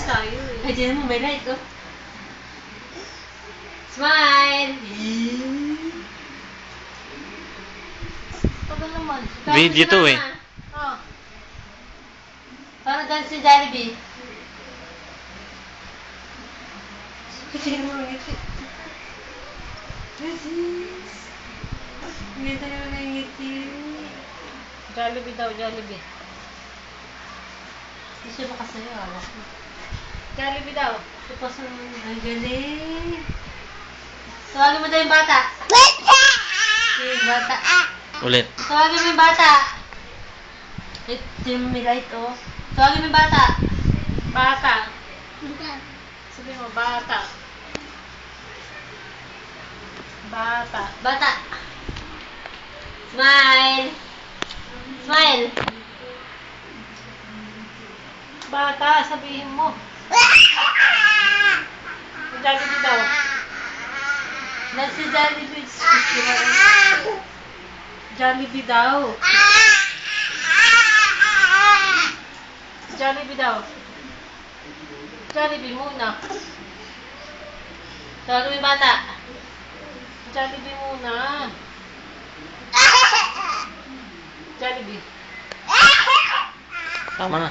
tayo eh. Ay, dyan mo, may light, oh. Smile! Tagal naman. Video to eh. Ah. Para dance si Jollibee. Kasi mo ngiti. Sis. Ngiti naman ang ngiti. Jollibee daw, Jollibee. Hindi siya makasayo, alam ko. Jollibee daw. Tapos ang galing. Tawagin mo daw yung bata. Yung bata. Ulit. Tawagin mo yung bata. Ito yung may light, oh. Tawagin mo yung bata. Bata. Sabi mo, bata. Bata. Bata. Smile. Smile. Bata, sabihin mo. Jollibee daw. Nasa Jollibee. Jollibee daw. Jollibee daw. Jollibee muna. Tawagin mo yung bata. Jollibee muna. Jollibee. Tama na.